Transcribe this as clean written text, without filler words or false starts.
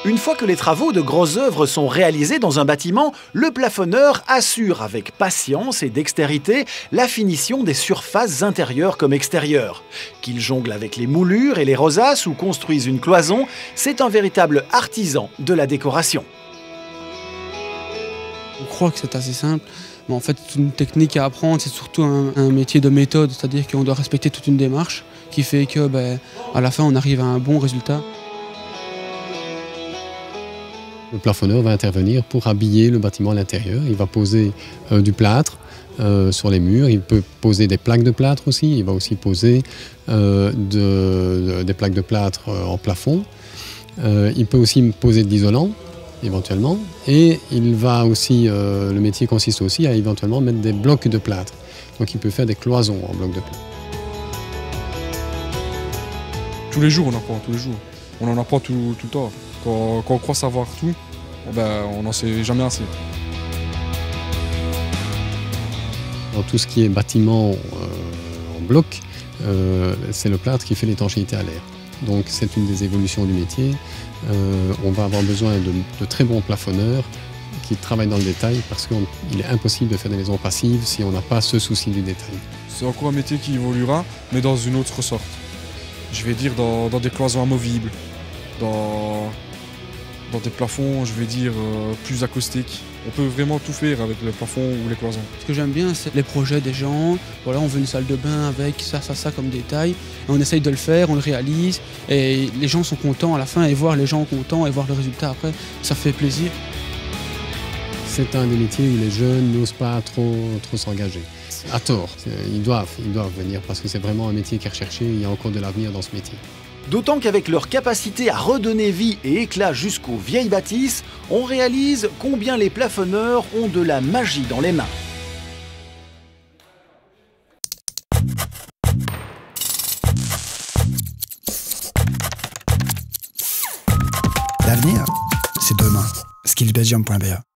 Une fois que les travaux de grosses œuvres sont réalisés dans un bâtiment, le plafonneur assure avec patience et dextérité la finition des surfaces intérieures comme extérieures. Qu'il jongle avec les moulures et les rosaces ou construise une cloison, c'est un véritable artisan de la décoration. On croit que c'est assez simple, mais en fait c'est une technique à apprendre, c'est surtout un métier de méthode, c'est-à-dire qu'on doit respecter toute une démarche qui fait que à la fin on arrive à un bon résultat. Le plafonneur va intervenir pour habiller le bâtiment à l'intérieur. Il va poser du plâtre sur les murs, il peut poser des plaques de plâtre aussi, il va aussi poser des plaques de plâtre en plafond. Il peut aussi poser de l'isolant éventuellement, et il va aussi, le métier consiste aussi à éventuellement mettre des blocs de plâtre. Donc il peut faire des cloisons en blocs de plâtre. Tous les jours on apprend, tous les jours. On en apprend tout le temps. Quand on croit savoir tout, on n'en sait jamais assez. Dans tout ce qui est bâtiment en bloc, c'est le plâtre qui fait l'étanchéité à l'air. Donc c'est une des évolutions du métier. On va avoir besoin de très bons plafonneurs qui travaillent dans le détail parce qu'il est impossible de faire des maisons passives si on n'a pas ce souci du détail. C'est encore un métier qui évoluera, mais dans une autre sorte. Je vais dire dans des cloisons amovibles, dans des plafonds, je vais dire, plus acoustiques. On peut vraiment tout faire avec le plafond ou les cloisons. Ce que j'aime bien, c'est les projets des gens. Voilà, on veut une salle de bain avec ça comme détail. Et on essaye de le faire, on le réalise. Et les gens sont contents à la fin. Et voir les gens contents et voir le résultat après, ça fait plaisir. C'est un des métiers où les jeunes n'osent pas trop s'engager. À tort, ils doivent venir parce que c'est vraiment un métier qui est recherché. Il y a encore de l'avenir dans ce métier. D'autant qu'avec leur capacité à redonner vie et éclat jusqu'aux vieilles bâtisses, on réalise combien les plafonneurs ont de la magie dans les mains. L'avenir, c'est demain. skillsbelgium.be